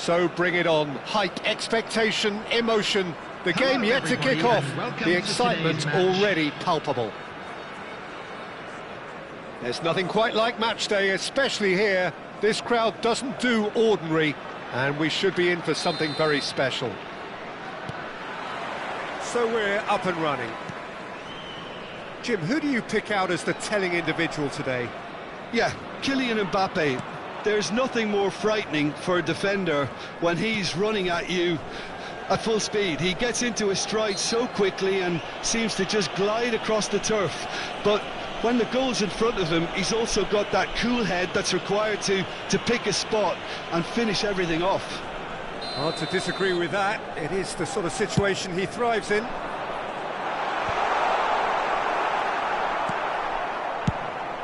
So bring it on. Hype, expectation, emotion. The game yet to kick off. The excitement already palpable. There's nothing quite like match day, especially here. This crowd doesn't do ordinary, and we should be in for something very special. So we're up and running. Jim, who do you pick out as the telling individual today? Yeah, Kylian Mbappe. There's nothing more frightening for a defender when he's running at you at full speed. He gets into his stride so quickly and seems to just glide across the turf. But when the goal's in front of him, he's also got that cool head that's required to pick a spot and finish everything off. Hard to disagree with that. It is the sort of situation he thrives in.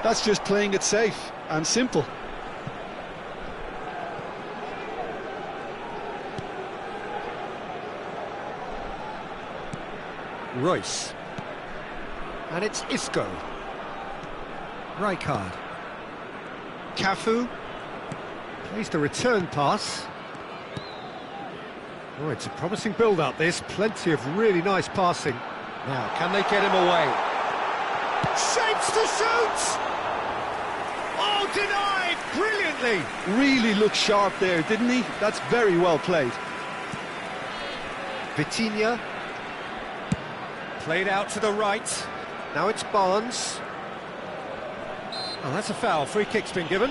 That's just playing it safe and simple. Royce. And it's Isco. Rijkaard. Cafu. Plays the return pass. Oh, it's a promising build-up, this. Plenty of really nice passing. Now, can they get him away? Shapes to shoot! Oh, denied! Brilliantly! Really looked sharp there, didn't he? That's very well played. Vitinha. Played out to the right. Now it's Barnes. Oh, that's a foul. Free kick's been given.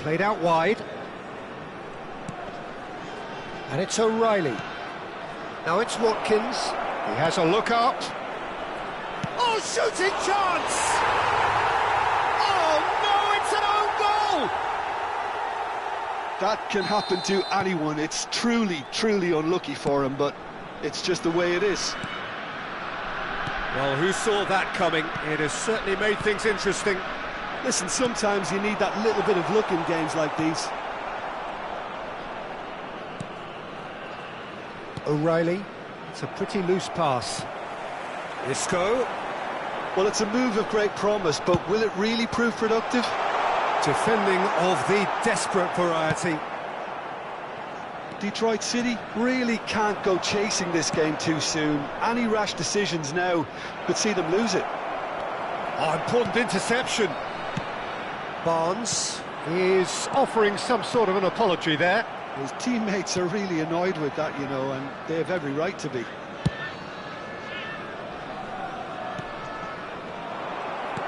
Played out wide. And it's O'Reilly. Now it's Watkins. He has a look up. Oh, shooting chance! Oh, no, it's an own goal! That can happen to anyone. It's truly, truly unlucky for him, but it's just the way it is. Well, who saw that coming? It has certainly made things interesting. Listen, sometimes you need that little bit of luck in games like these. O'Reilly. It's a pretty loose pass. Isco. Well, it's a move of great promise, but will it really prove productive? Defending of the desperate variety. Detroit City really can't go chasing this game too soon. Any rash decisions now could see them lose it. Oh, important interception. Barnes is offering some sort of an apology there. His teammates are really annoyed with that, you know, and they have every right to be.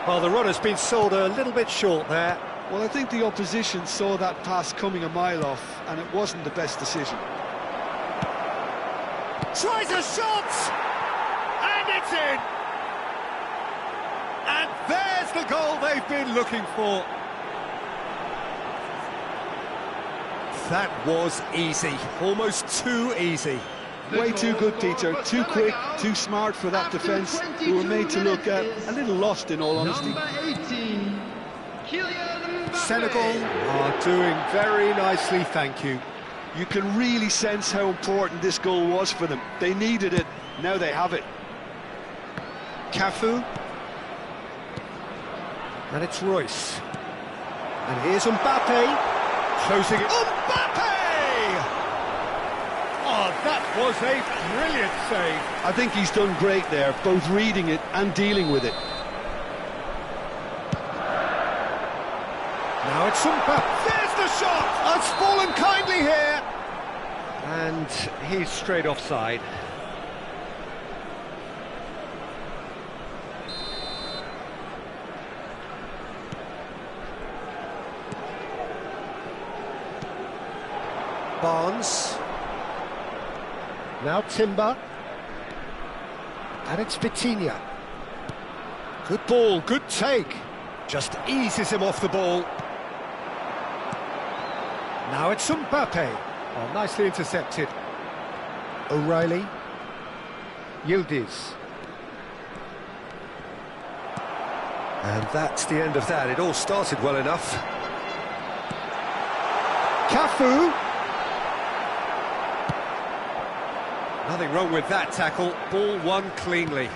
Well, the runner's been sold a little bit short there. Well, I think the opposition saw that pass coming a mile off, and it wasn't the best decision. Tries a shot! And it's in! And there's the goal they've been looking for. That was easy, almost too easy. Way too good, Peter. Too quick, too smart for that defence, who were made to look a little lost, in all honesty. Senegal are doing very nicely, thank you. You can really sense how important this goal was for them. They needed it, now they have it. Cafu. And it's Royce. And here's Mbappe. Closing it. Mbappe! Oh, that was a brilliant save. I think he's done great there, both reading it and dealing with it. Now it's Mbappe. There's the shot! That's fallen kindly here. And he's straight offside. Barnes. Now Timber. And it's Vitinha. Good ball, good take. Just eases him off the ball. Now it's Mbappe. Oh, nicely intercepted. O'Reilly. Yildiz. And that's the end of that. It all started well enough. Cafu. Nothing wrong with that tackle. Ball won cleanly.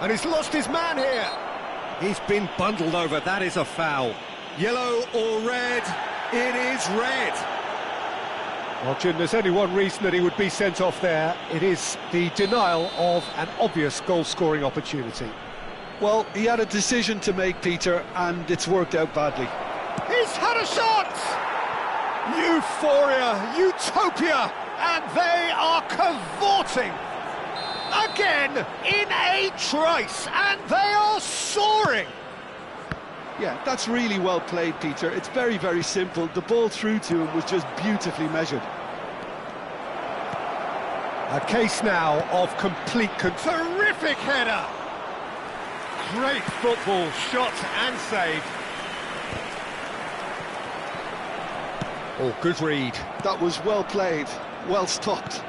And he's lost his man here. He's been bundled over. That is a foul. Yellow or red? It is red. Well, Jim, there's only one reason that he would be sent off there. It is the denial of an obvious goal-scoring opportunity. Well, he had a decision to make, Peter, and it's worked out badly. He's had a shot! Euphoria, utopia, and they are cavorting again in a trice, and they are soaring. Yeah, that's really well played, Peter. It's very, very simple. The ball through to him was just beautifully measured. A case now of complete terrific header. Great football, shot and save. Oh, good read. That was well played, well stopped.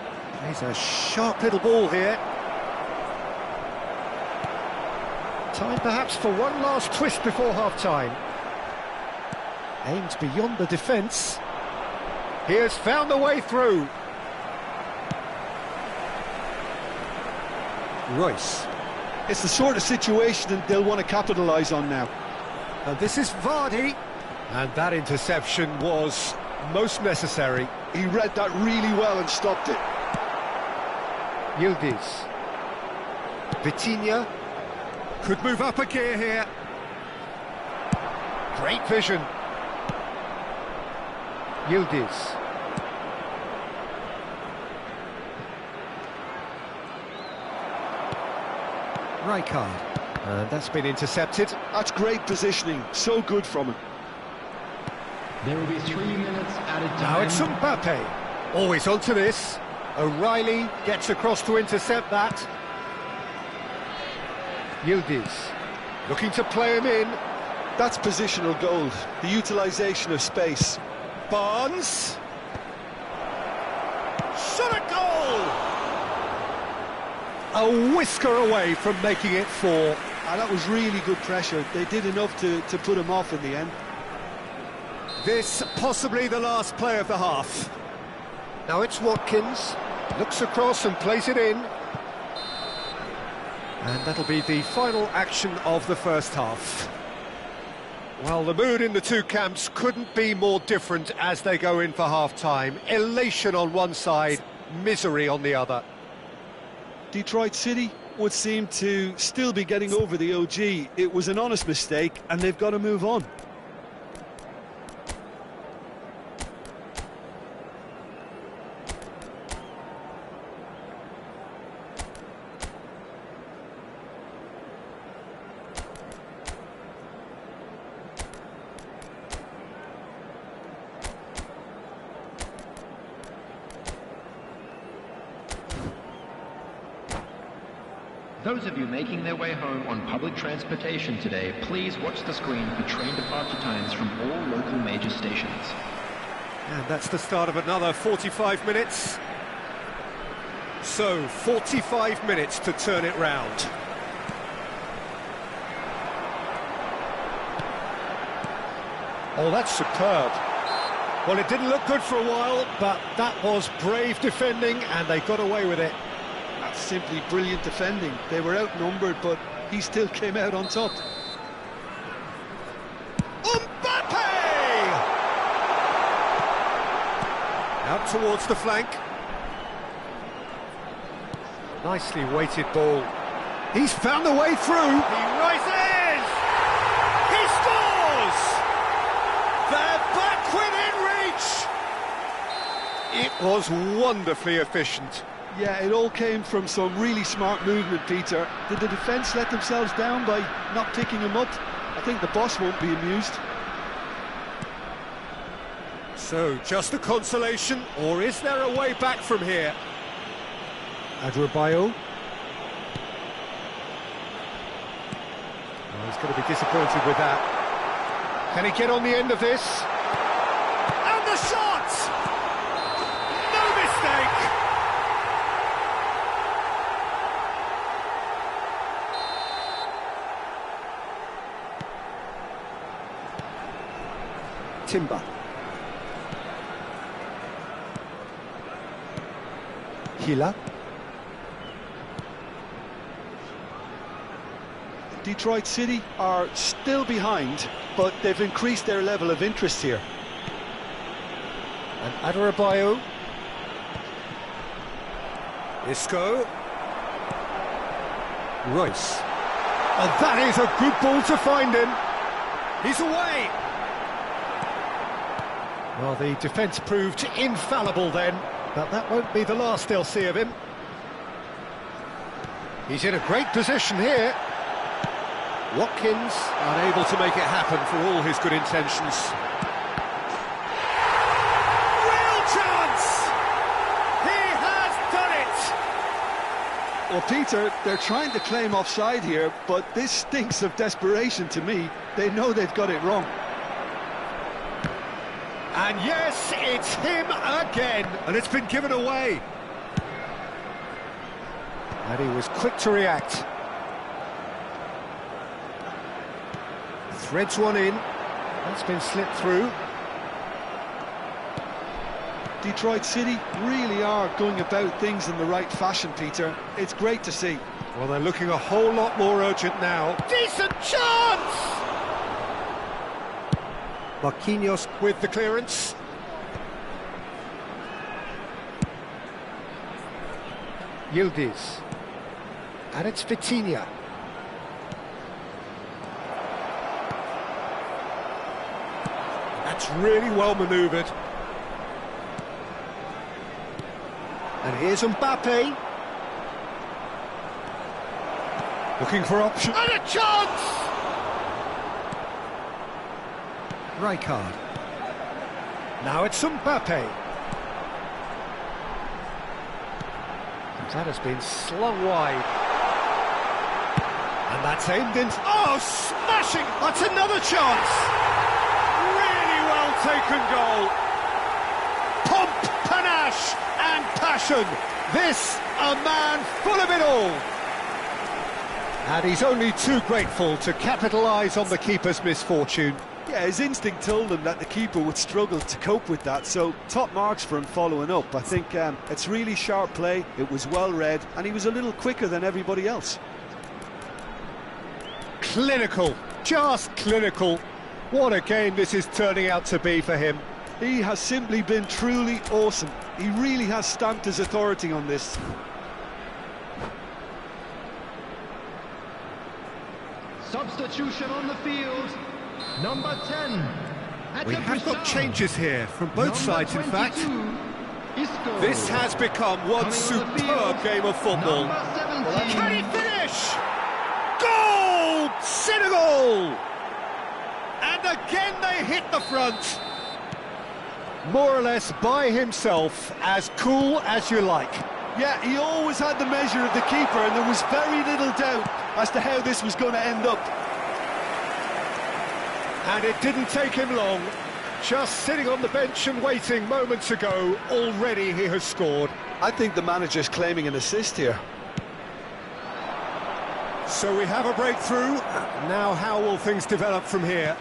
There's a sharp little ball here. Time perhaps for one last twist before half-time. Aimed beyond the defence. He has found the way through. Royce. It's the sort of situation that they'll want to capitalise on now. And this is Vardy. And that interception was most necessary. He read that really well and stopped it. Yildiz. Vitinha. Could move up a gear here. Great vision. Yildiz. Rijkaard. And that's been intercepted. That's great positioning. So good from him. There will be 3 minutes added time. Now it's Mbappe. Always onto this. O'Reilly gets across to intercept that. Yildiz, looking to play him in. That's positional gold, the utilisation of space. Barnes. Shot a goal! A whisker away from making it 4. And that was really good pressure. They did enough to put him off in the end. This possibly the last play of the half. Now it's Watkins. Looks across and plays it in. And that'll be the final action of the first half. Well, the mood in the two camps couldn't be more different as they go in for half-time. Elation on one side, misery on the other. Detroit City would seem to still be getting over the OG. It was an honest mistake, and they've got to move on. Those of you making their way home on public transportation today, please watch the screen for train departure times from all local major stations. And that's the start of another 45 minutes. So, 45 minutes to turn it round. Oh, that's superb. Well, it didn't look good for a while, but that was brave defending, and they got away with it. That's simply brilliant defending. They were outnumbered, but he still came out on top. Mbappe! Out towards the flank. Nicely weighted ball. He's found a way through. He rises! He scores! They're back within reach! It was wonderfully efficient. Yeah, it all came from some really smart movement, Peter. Did the defence let themselves down by not picking him up? I think the boss won't be amused. So, just a consolation, or is there a way back from here? Adebayo. Oh, he's going to be disappointed with that. Can he get on the end of this? And the shot! No mistake! Timber. Aquila. Detroit City are still behind, but they've increased their level of interest here. And Adarabioyo. Isco. Royce. And that is a good ball to find him. He's away. Well, the defence proved infallible then, but that won't be the last they'll see of him. He's in a great position here. Watkins unable to make it happen for all his good intentions. Real chance! He has done it! Well, Peter, they're trying to claim offside here, but this stinks of desperation to me. They know they've got it wrong. And yes, it's him again, and it's been given away. And he was quick to react. Threads one in. That's been slipped through. Detroit City really are going about things in the right fashion, Peter. It's great to see. Well, they're looking a whole lot more urgent now. Decent chance! Marquinhos with the clearance. Yildiz. And it's Vitinha. That's really well manoeuvred. And here's Mbappe. Looking for option. And a chance! Rijkaard. Now it's Mbappe. That has been slung wide. And that's aimed in. Oh, smashing! That's another chance! Really well taken goal. Pomp, panache and passion. This, a man full of it all. And he's only too grateful to capitalise on the keeper's misfortune. Yeah, his instinct told him that the keeper would struggle to cope with that, so top marks for him following up. I think it's really sharp play, it was well read, and he was a little quicker than everybody else. Clinical, just clinical. What a game this is turning out to be for him. He has simply been truly awesome. He really has stamped his authority on this. Substitution on the field. Number 10. We have got changes here from both sides, in fact. Isco. This has become one superb game of football. Can he finish? Goal! Senegal! And again they hit the front. More or less by himself, as cool as you like. Yeah, he always had the measure of the keeper, and there was very little doubt as to how this was going to end up. And it didn't take him long. Just sitting on the bench and waiting moments ago, already he has scored. I think the manager's claiming an assist here. So we have a breakthrough. Now how will things develop from here?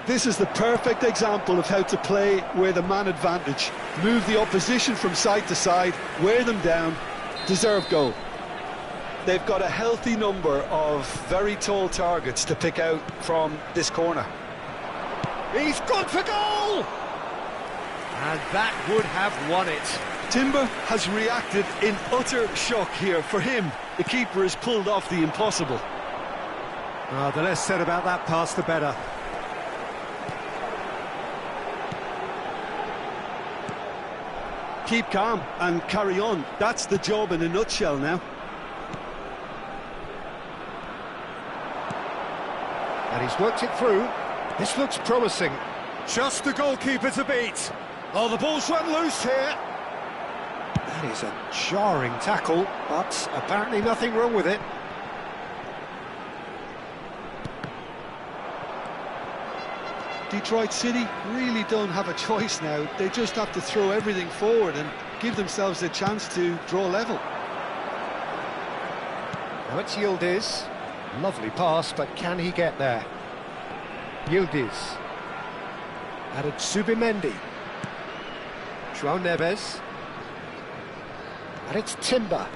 This is the perfect example of how to play with a man advantage. Move the opposition from side to side, wear them down, deserve goal. They've got a healthy number of very tall targets to pick out from this corner. He's gone for goal! And that would have won it. Timber has reacted in utter shock here. For him, the keeper has pulled off the impossible. The less said about that pass, the better. Keep calm and carry on. That's the job in a nutshell now. And he's worked it through. This looks promising. Just the goalkeeper to beat. Oh, the ball's run loose here. That is a jarring tackle, but apparently nothing wrong with it. Detroit City really don't have a choice now. They just have to throw everything forward and give themselves a chance to draw level. Now it's Yildiz. Lovely pass, but can he get there? Yildiz. Added Subimendi. João Neves. And it's Timber.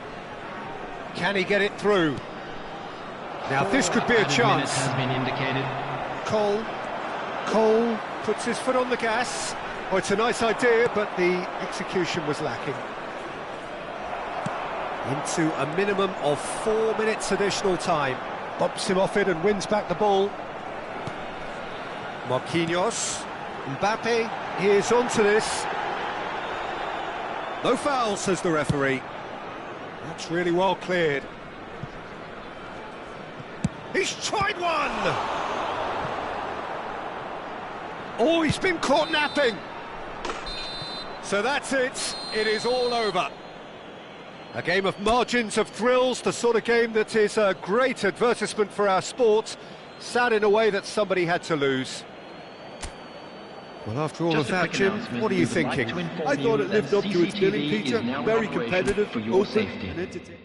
Can he get it through? Now this could be a chance. Has been indicated. Cole puts his foot on the gas. Oh, it's a nice idea, but the execution was lacking. Into a minimum of 4 minutes additional time. Bumps him off it and wins back the ball. Marquinhos. Mbappe is onto this. No foul, says the referee. That's really well cleared. He's tried one! Oh, he's been caught napping! So that's it, it is all over. A game of margins of thrills, the sort of game that is a great advertisement for our sport. Sad in a way that somebody had to lose. Well, after all of that, Jim, what are you thinking? I thought it lived up to its billing, Peter. Very competitive, open and entertaining.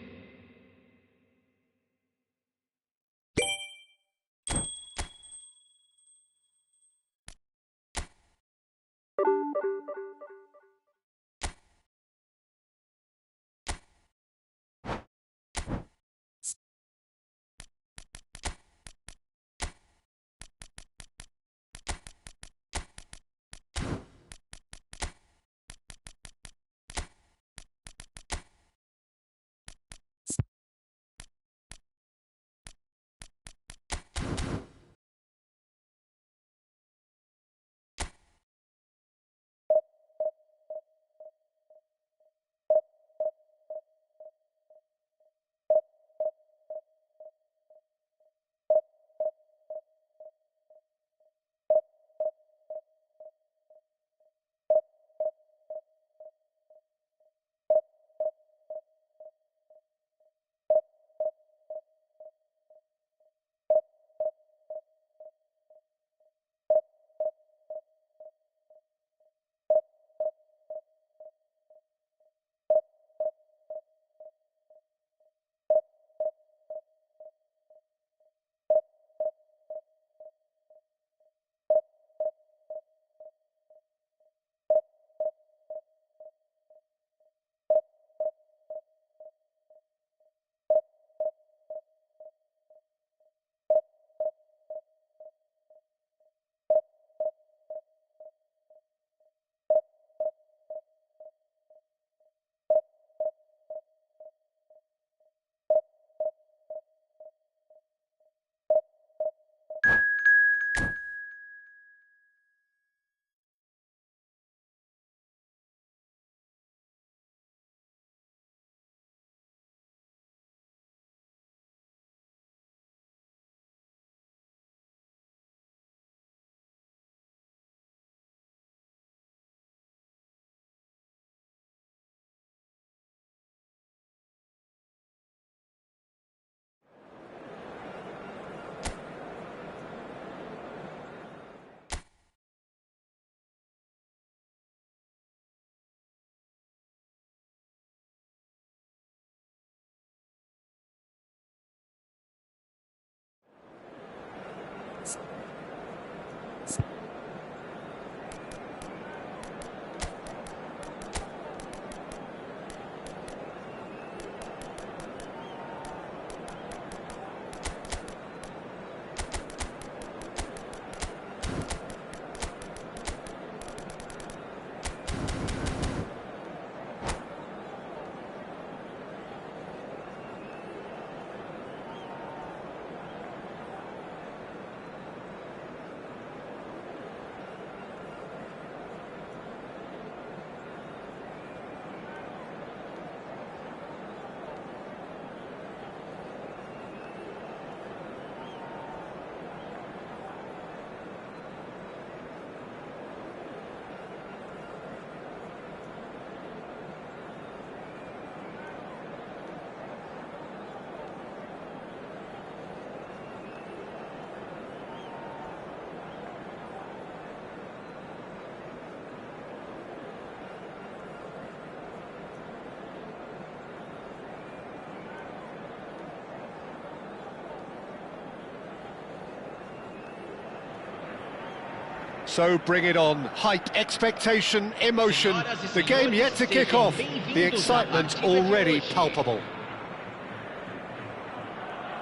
So bring it on. Hype, expectation, emotion. The game yet to kick off. The excitement already palpable.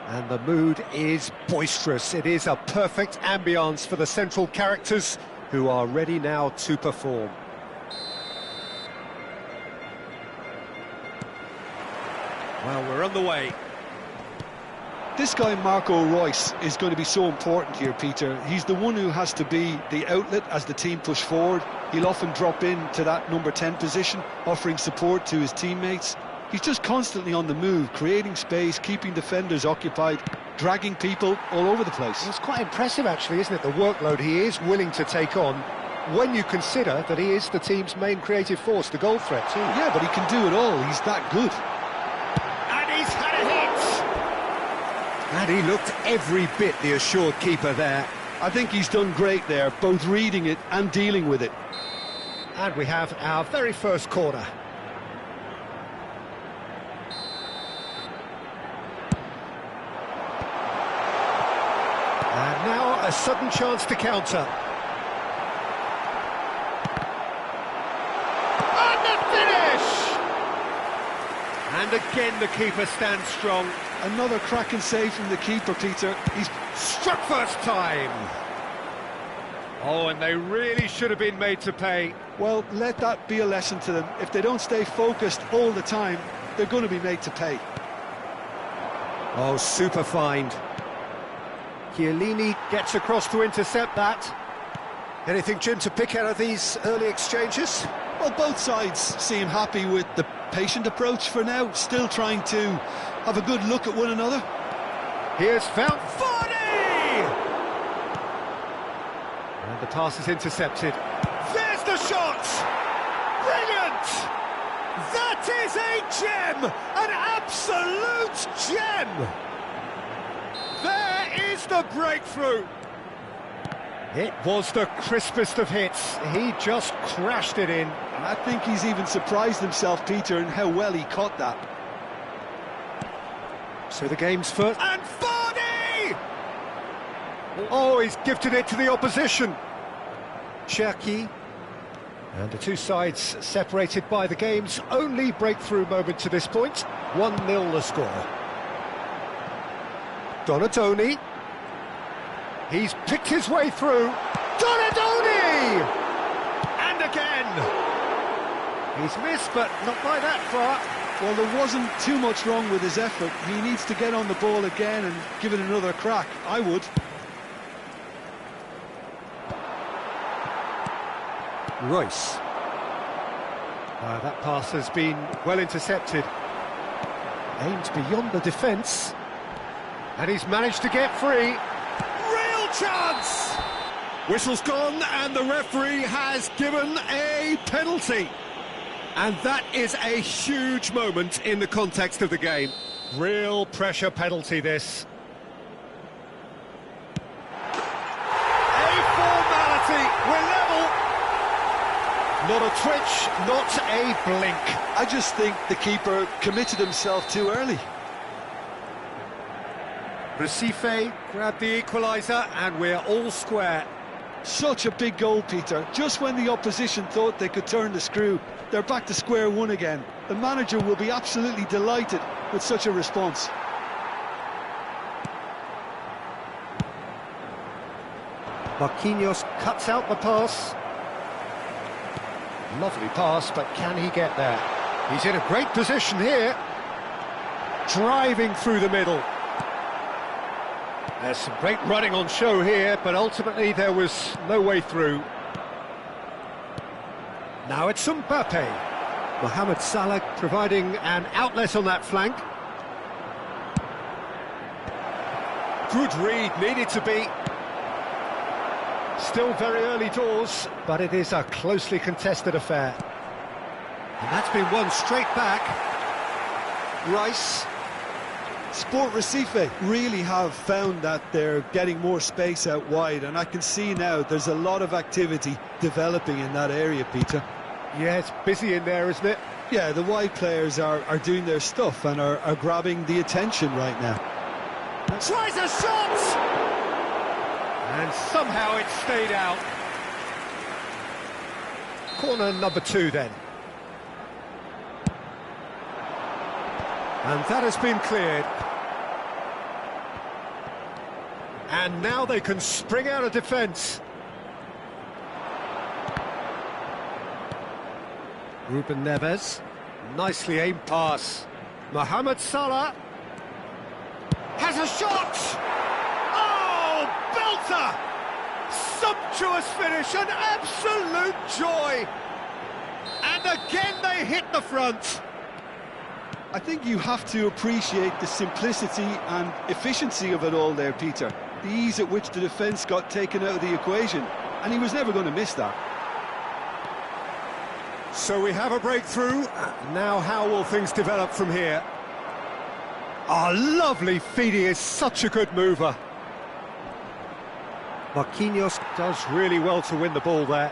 And the mood is boisterous. It is a perfect ambience for the central characters who are ready now to perform. Well, we're on the way. This guy, Marco Reus, is going to be so important here, Peter. He's the one who has to be the outlet as the team push forward. He'll often drop in to that number 10 position, offering support to his teammates. He's just constantly on the move, creating space, keeping defenders occupied, dragging people all over the place. It's quite impressive, actually, isn't it, the workload he is willing to take on, when you consider that he is the team's main creative force, the goal threat, too. Yeah, but he can do it all. He's that good. And he's had a hit! And he looked every bit the assured keeper there. I think he's done great there, both reading it and dealing with it. And we have our very first corner. And now a sudden chance to counter. And the finish! And again the keeper stands strong. Another cracking save from the keeper, Peter. He's Struck first time. Oh, and they really should have been made to pay. Well, let that be a lesson to them. If they don't stay focused all the time, they're going to be made to pay. Oh, super find. Chiellini gets across to intercept that. Anything, Jim, to pick out of these early exchanges? Well, both sides seem happy with the patient approach for now, still trying to have a good look at one another. Here's Fountain. And the pass is intercepted. There's the shot! Brilliant! That is a gem! An absolute gem! There is the breakthrough! It was the crispest of hits. He just crashed it in. And I think he's even surprised himself, Peter, in how well he caught that. So the game's first. And Vardy! Oh, he's gifted it to the opposition. Cherki. And the two sides separated by the game's only breakthrough moment to this point. 1-0 the score. Donadoni. He's picked his way through. Donadoni! And again. He's missed, but not by that far. Well, there wasn't too much wrong with his effort. He needs to get on the ball again and give it another crack. I would. Reus. That pass has been well intercepted. Aimed beyond the defence. And he's managed to get free. Real chance! Whistle's gone and the referee has given a penalty. And that is a huge moment in the context of the game. Real pressure penalty, this. A formality, we're level. Not a twitch, not a blink. I just think the keeper committed himself too early. Recife grabbed the equaliser and we're all square. Such a big goal, Peter. Just when the opposition thought they could turn the screw, they're back to square one again. The manager will be absolutely delighted with such a response. Marquinhos cuts out the pass. Lovely pass, but can he get there? He's in a great position here. Driving through the middle. There's some great running on show here, but ultimately there was no way through. Now it's Mbappe. Mohamed Salah providing an outlet on that flank. Good read, needed to be. Still very early doors, but it is a closely contested affair. And that's been won straight back. Rice. Sport Recife really have found that they're getting more space out wide, and I can see now there's a lot of activity developing in that area, Peter. Yeah, it's busy in there, isn't it? Yeah, the wide players are doing their stuff and are grabbing the attention right now. Tries a shot! And somehow it stayed out. Corner number 2 then. And that has been cleared. And now they can spring out of defence. Ruben Neves. Nicely aimed pass. Mohamed Salah has a shot! Oh, belter! Sumptuous finish, an absolute joy! And again they hit the front. I think you have to appreciate the simplicity and efficiency of it all there, Peter. The ease at which the defence got taken out of the equation, and he was never going to miss that. So we have a breakthrough. Now how will things develop from here? Oh, lovely feed, he is such a good mover. Marquinhos does really well to win the ball there.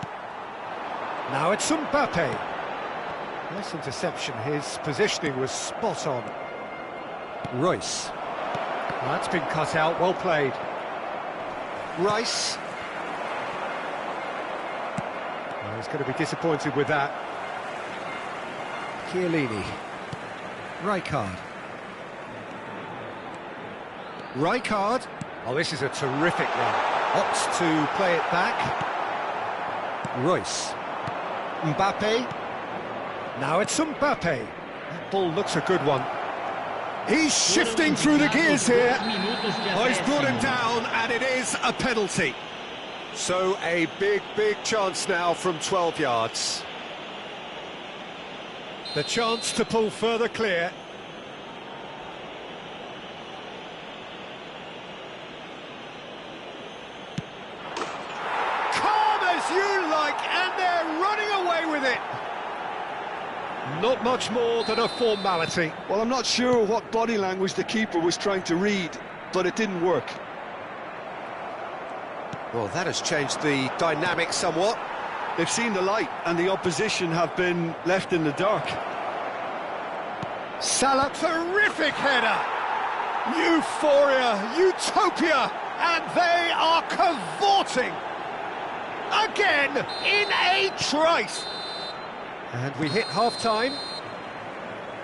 Now it's Mbappe. Nice interception, his positioning was spot on. Royce. That's been cut out, well played. Rice. Oh, he's going to be disappointed with that. Chiellini. Rijkaard. Rijkaard. Oh, this is a terrific run. Opts to play it back. Royce. Mbappe. Now it's Mbappe. That ball looks a good one. He's shifting through the gears here. Oh, he's brought him down, and it is a penalty. So a big chance now from 12 yards. The chance to pull further clear. Calm as you like, and they're running away with it. Not much more than a formality. Well, I'm not sure what body language the keeper was trying to read, but it didn't work. Well, that has changed the dynamic somewhat. They've seen the light, and the opposition have been left in the dark. Salah, terrific header! Euphoria, utopia, and they are cavorting! Again, in a trice! And we hit half-time.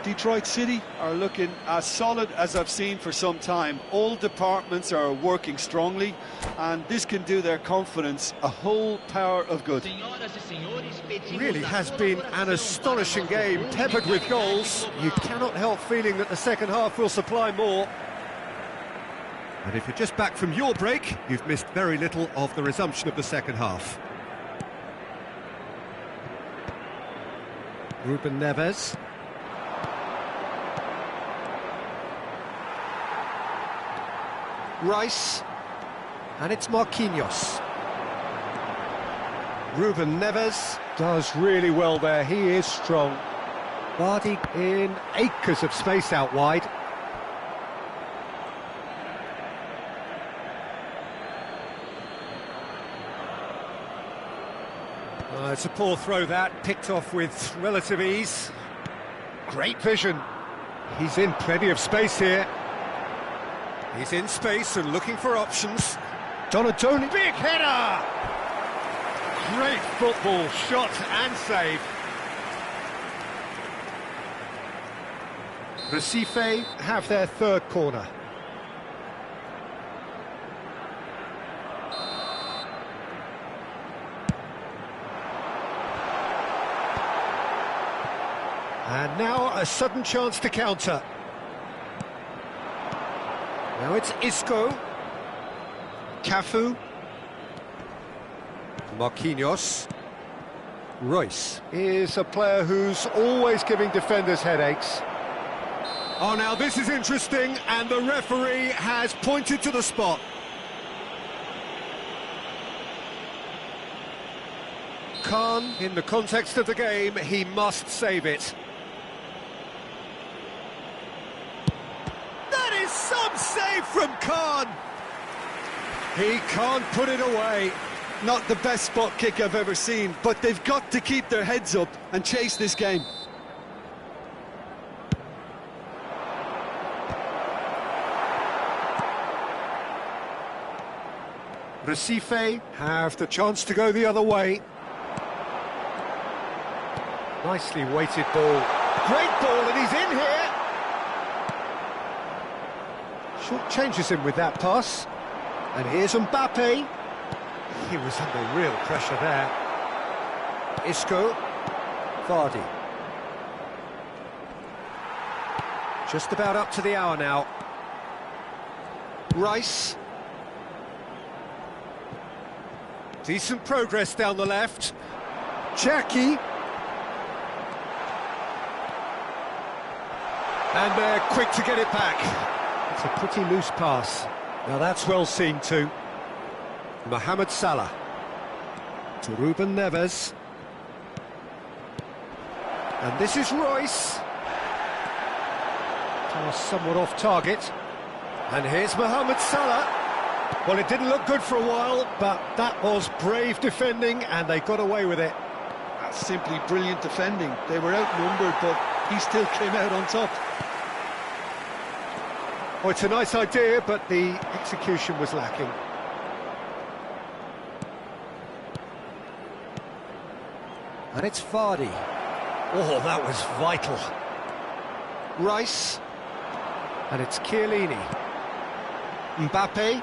Detroit City are looking as solid as I've seen for some time. All departments are working strongly, and this can do their confidence a whole power of good. Really has been an astonishing game, peppered with goals. You cannot help feeling that the second half will supply more. And if you're just back from your break, you've missed very little of the resumption of the second half. Ruben Neves. Rice. And it's Marquinhos. Ruben Neves does really well there, he is strong. Vardy in acres of space out wide. It's a poor throw that, picked off with relative ease. Great vision. He's in plenty of space here. He's in space and looking for options. Donatoni, big header! Great football, shot and save. Recife have their third corner. And now a sudden chance to counter. Now it's Isco. Cafu. Marquinhos. Royce is a player who's always giving defenders headaches. Oh, now this is interesting, and the referee has pointed to the spot. Khan, in the context of the game, he must save it. That is some save from Khan. He can't put it away. Not the best spot kick I've ever seen, but they've got to keep their heads up and chase this game. Recife have the chance to go the other way. Nicely weighted ball. Great ball, and he's in here! Short changes him with that pass. And here's Mbappe. He was under real pressure there. Isco. Vardy. Just about up to the hour now. Rice. Decent progress down the left. Jackie. And they're quick to get it back. It's a pretty loose pass. Now that's well seen too. Mohamed Salah. To Ruben Neves. And this is Royce. Pass somewhat off target. And here's Mohamed Salah. Well, it didn't look good for a while, but that was brave defending, and they got away with it. That's simply brilliant defending. They were outnumbered, but he still came out on top. Oh, it's a nice idea, but the execution was lacking. And it's Vardy. Oh, that was vital. Rice. And it's Chiellini. Mbappe.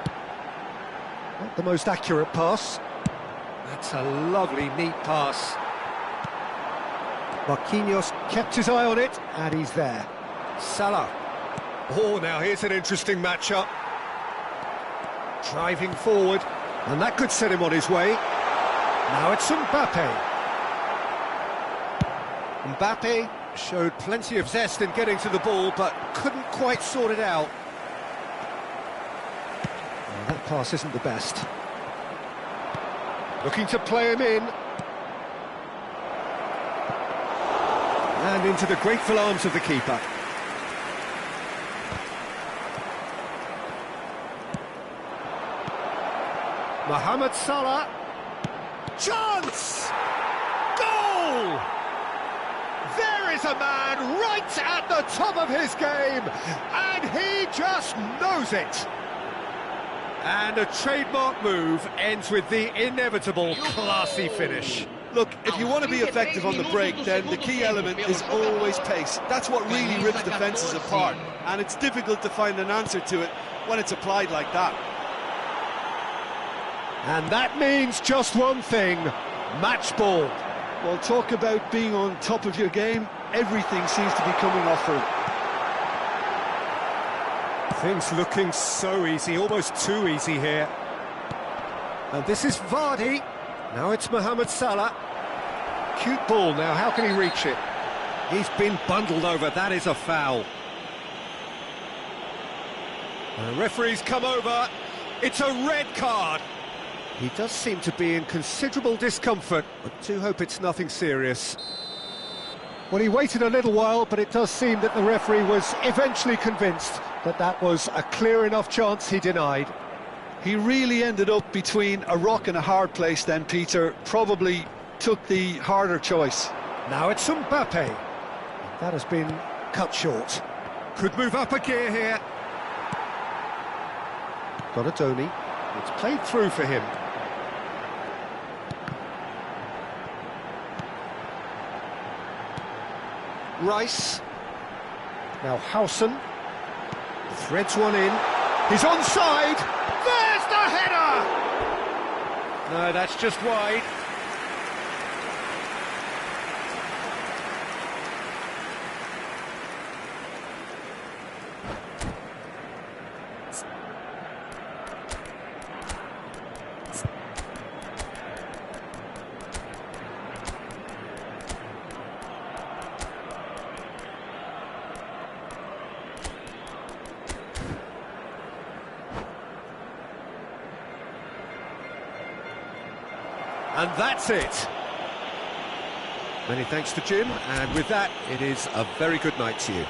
Not the most accurate pass. That's a lovely, neat pass. Marquinhos kept his eye on it, and he's there. Salah. Oh, now here's an interesting matchup. Driving forward, and that could set him on his way. Now it's Mbappe. Mbappe showed plenty of zest in getting to the ball, but couldn't quite sort it out. Well, that pass isn't the best. Looking to play him in. And into the grateful arms of the keeper. Mohamed Salah. Chance! Goal! There is a man right at the top of his game, and he just knows it. And a trademark move ends with the inevitable classy finish. Look, if you want to be effective on the break, then the key element is always pace. That's what really rips defences apart, and it's difficult to find an answer to it when it's applied like that. And that means just one thing, match ball. Well, talk about being on top of your game. Everything seems to be coming off for him. Things looking so easy, almost too easy here. And this is Vardy. Now it's Mohamed Salah. Cute ball now, how can he reach it? He's been bundled over, that is a foul. The referee's come over. It's a red card. He does seem to be in considerable discomfort, but do hope it's nothing serious. Well, he waited a little while, but it does seem that the referee was eventually convinced that that was a clear enough chance he denied. He really ended up between a rock and a hard place then, Peter. Probably took the harder choice. Now it's Mbappe. That has been cut short. Could move up a gear here. Donadoni. It's played through for him. Rice. Now Howson. Threads one in. He's onside. There's the header! No, that's just wide. And that's it. Many thanks to Jim, and with that, it is a very good night to you.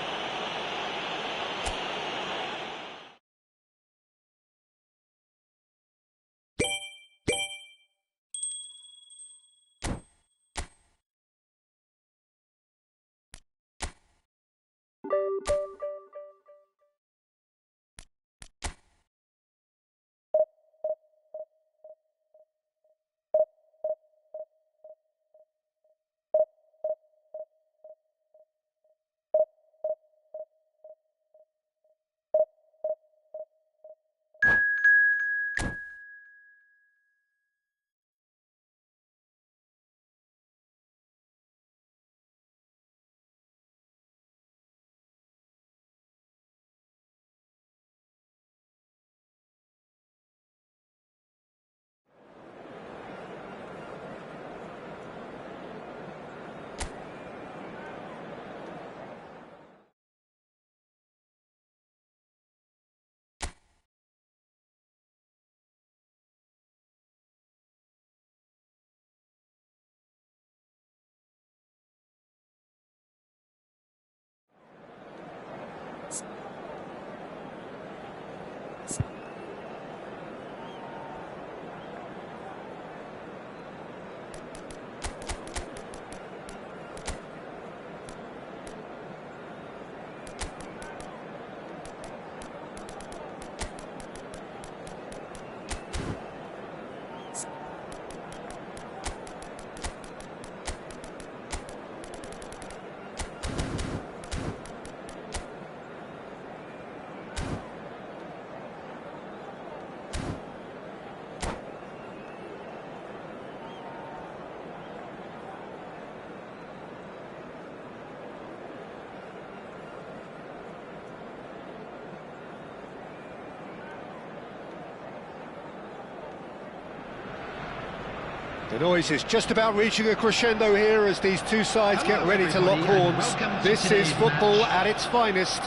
The noise is just about reaching a crescendo here as these two sides get ready to lock horns. This is football at its finest.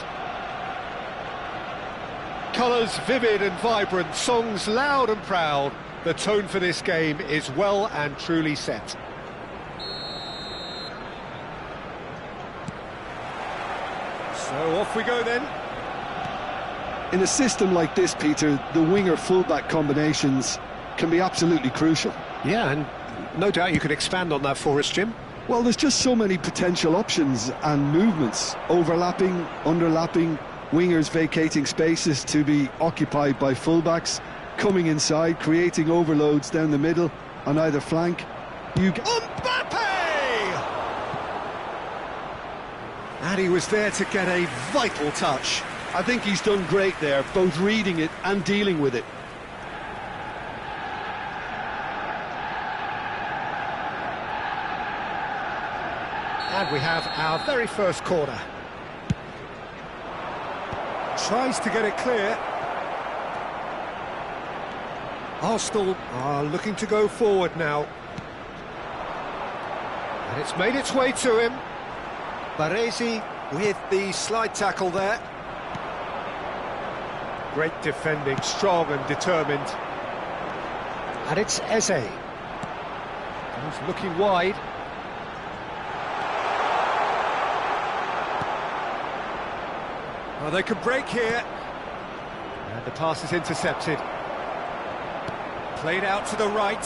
Colours vivid and vibrant, songs loud and proud. The tone for this game is well and truly set. So off we go then. In a system like this, Peter, the winger-fullback combinations can be absolutely crucial. Yeah, and no doubt you could expand on that for us, Jim. Well, there's just so many potential options and movements, overlapping, underlapping, wingers vacating spaces to be occupied by fullbacks, coming inside, creating overloads down the middle on either flank. Mbappe! And he was there to get a vital touch. I think he's done great there, both reading it and dealing with it. And we have our very first corner. Tries to get it clear. Arsenal are looking to go forward now. And it's made its way to him. Baresi with the slide tackle there. Great defending, strong and determined. And it's Eze. He's looking wide. Well, they could break here. And the pass is intercepted. Played out to the right.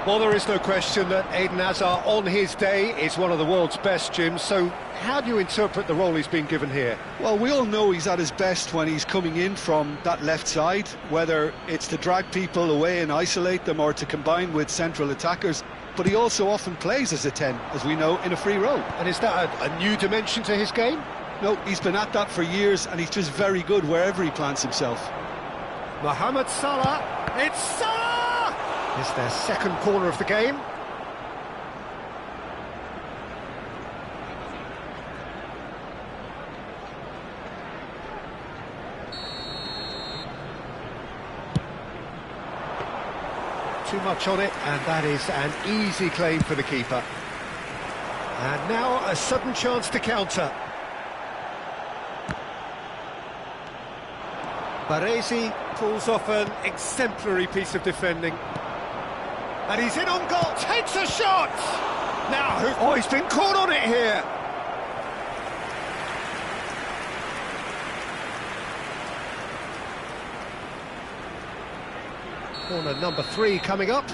Well, there is no question that Eden Hazard, on his day, is one of the world's best, Jim. So how do you interpret the role he's been given here? Well, we all know he's at his best when he's coming in from that left side, whether it's to drag people away and isolate them or to combine with central attackers. But he also often plays as a 10, as we know, in a free role. And is that a new dimension to his game? No, he's been at that for years, and he's just very good wherever he plants himself. Mohamed Salah, it's Salah! It's their second corner of the game. Too much on it, and that is an easy claim for the keeper. And now a sudden chance to counter. Baresi pulls off an exemplary piece of defending. And he's in on goal, takes a shot! Now, he's been caught on it here! Corner number 3 coming up.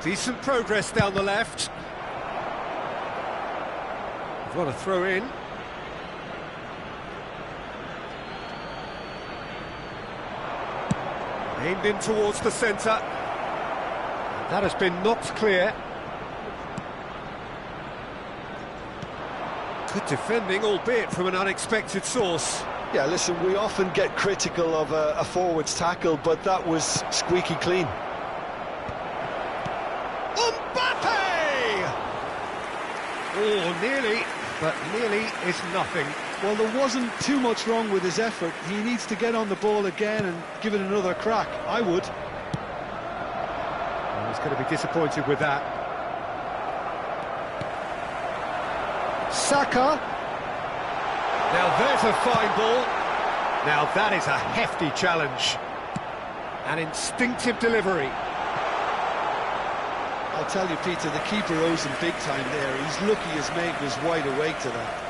Decent progress down the left. We've got a throw in. Aimed in towards the centre. That has been knocked clear. Good defending, albeit from an unexpected source. Yeah, listen, we often get critical of a forward's tackle, but that was squeaky clean. Mbappe! Oh, nearly, but nearly is nothing. Well, there wasn't too much wrong with his effort. He needs to get on the ball again and give it another crack. I would. Well, he's going to be disappointed with that. Saka. Now there's a fine ball. Now that is a hefty challenge. An instinctive delivery. I'll tell you, Peter, the keeper owes him big time there. He's lucky his mate was wide awake to that.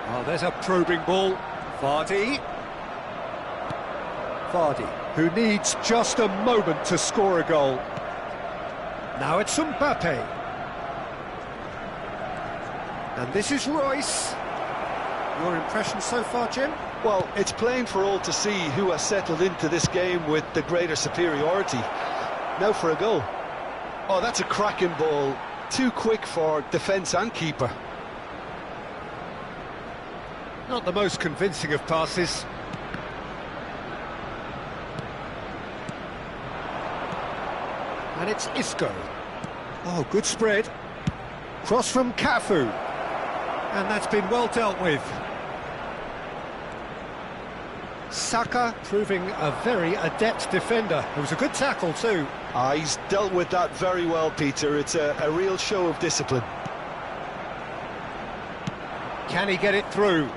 Oh, there's a probing ball. Vardy. Vardy, who needs just a moment to score a goal. Now it's Mbappe. And this is Royce. Your impression so far, Jim? Well, it's plain for all to see who has settled into this game with the greater superiority. Now for a goal. Oh, that's a cracking ball. Too quick for defence and keeper. Not the most convincing of passes. And it's Isco. Oh, good spread. Cross from Cafu. And that's been well dealt with. Saka proving a very adept defender. It was a good tackle too. He's dealt with that very well, Peter. It's a real show of discipline. Can he get it through?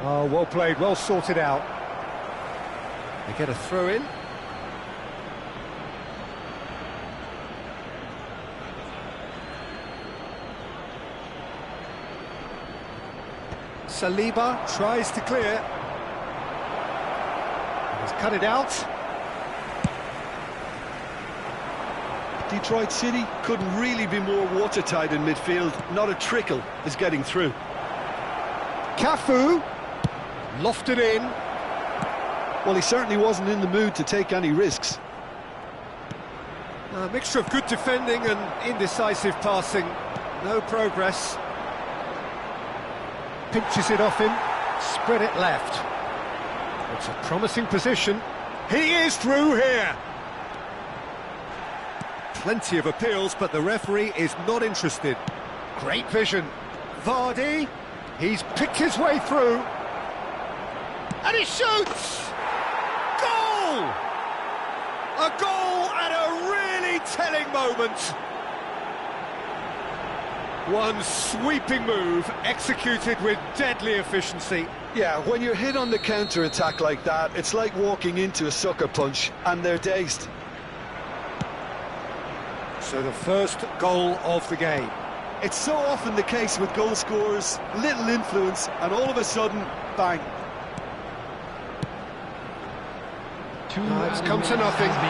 Oh, well played, well sorted out. They get a throw in. Saliba tries to clear. He's cut it out. Detroit City couldn't really be more watertight in midfield. Not a trickle is getting through. Cafu lofted in. Well, he certainly wasn't in the mood to take any risks. A mixture of good defending and indecisive passing. No progress. Pinches it off him, spread it left. It's a promising position. He is through here. Plenty of appeals, but the referee is not interested. Great vision. Vardy, he's picked his way through. And he shoots! Goal! A goal at a really telling moment. One sweeping move, executed with deadly efficiency. Yeah, when you're hit on the counter-attack like that, it's like walking into a sucker punch, and they're dazed. So the first goal of the game. It's so often the case with goal scorers, little influence, and all of a sudden, bang. It's come to nothing. He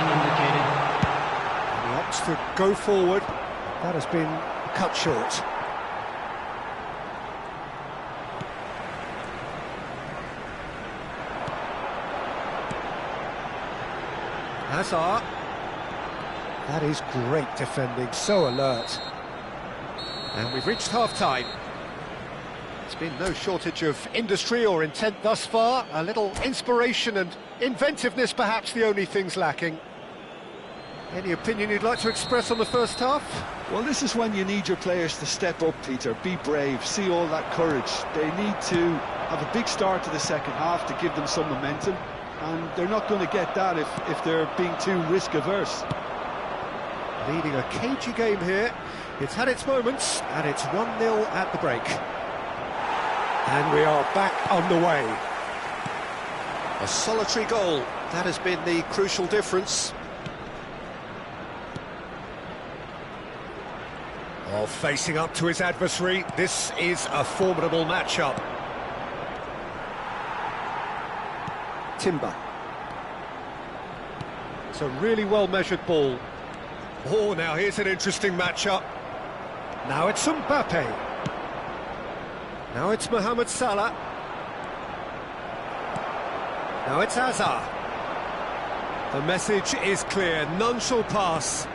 opts to go forward. That has been cut short. Hazard. That is great defending, so alert. And we've reached half-time. It's been no shortage of industry or intent thus far. A little inspiration and inventiveness, perhaps the only things lacking. Any opinion you'd like to express on the first half? Well, this is when you need your players to step up, Peter. Be brave, see all that courage. They need to have a big start to the second half to give them some momentum, and they're not going to get that if they're being too risk-averse. Leading a cagey game here. It's had its moments, and it's 1-0 at the break. And we are back on the way. A solitary goal. That has been the crucial difference. Oh, facing up to his adversary, this is a formidable matchup. Timber. It's a really well-measured ball. Oh, now here's an interesting matchup. Now it's Mbappe. Now it's Mohamed Salah. Now it's Hazard. The message is clear, none shall pass.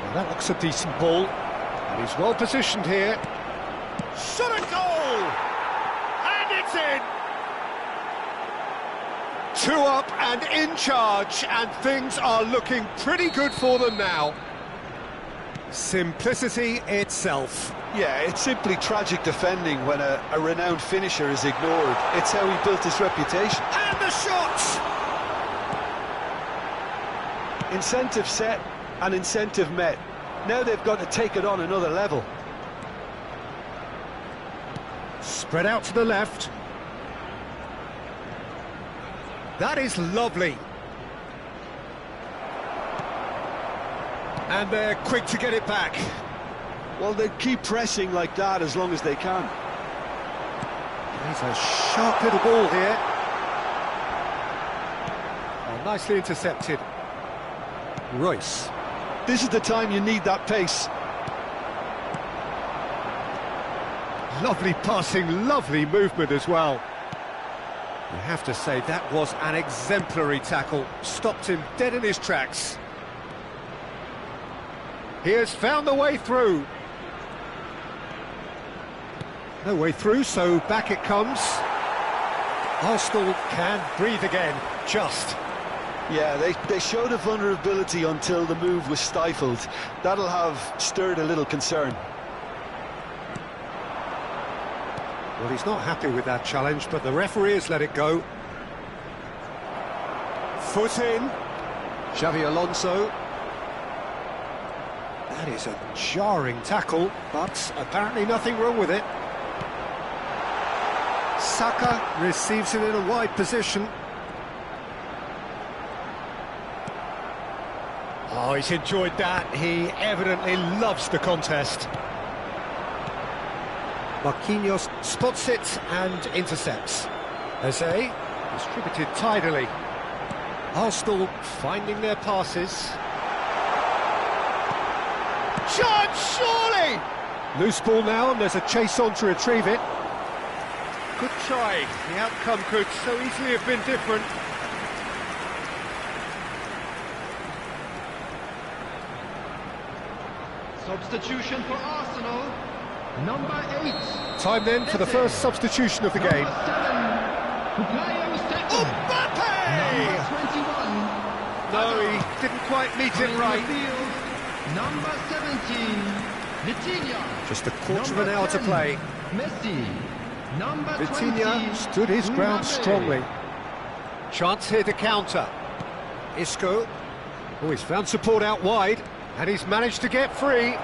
Well, that looks a decent ball, and he's well positioned here. Shot a goal! And it's in! 2 up and in charge, and things are looking pretty good for them now. Simplicity itself. Yeah, it's simply tragic defending when a renowned finisher is ignored. It's how he built his reputation. And the shot! Incentive set and incentive met. Now they've got to take it on another level. Spread out to the left. That is lovely. And they're quick to get it back. Well, they keep pressing like that as long as they can. He's a sharp little ball here. Oh, nicely intercepted. Royce. This is the time you need that pace. Lovely passing, lovely movement as well. You have to say that was an exemplary tackle. Stopped him dead in his tracks. He has found the way through. No way through, so back it comes. Arsenal can breathe again, just. Yeah, they showed a vulnerability until the move was stifled. That'll have stirred a little concern. Well, he's not happy with that challenge, but the referee has let it go. Foot in. Xavi Alonso. That is a jarring tackle, but apparently nothing wrong with it. Saka receives it in a wide position. Oh, he's enjoyed that. He evidently loves the contest. Marquinhos spots it and intercepts. Eze distributed tidily. Arsenal finding their passes. Chance, surely! Loose ball now, and there's a chase on to retrieve it. Good try. The outcome could so easily have been different. Substitution for Arsenal, number 8. Time then for the first substitution of the game. Number 7, Bukayo Saka. Mbappe! Number 21. No, he didn't quite meet it right. Field, number 17, Vitinha. Just a quarter of an hour to play. Messi. Number Vitinha 20, stood his ground Mbappe. strongly. Chance here to counter. Isco. Oh, he's found support out wide, and he's managed to get free.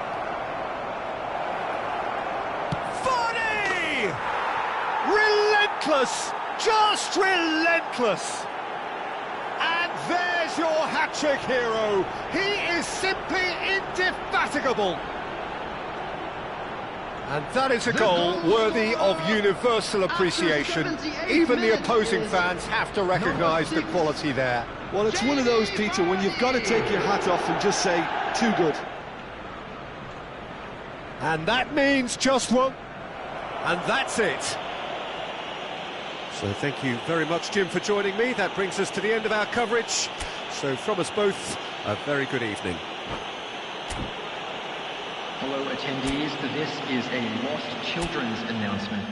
Vardy! Relentless! Just relentless! And there's your hat-trick hero. He is simply indefatigable. And that is a goal worthy of universal appreciation. Even the opposing fans have to recognise the quality there. Well, it's one of those, Peter, when you've got to take your hat off and just say, too good. And that means just one. And that's it. So thank you very much, Jim, for joining me. That brings us to the end of our coverage. So from us both, a very good evening. Hello attendees, this is a Lost Children's announcement.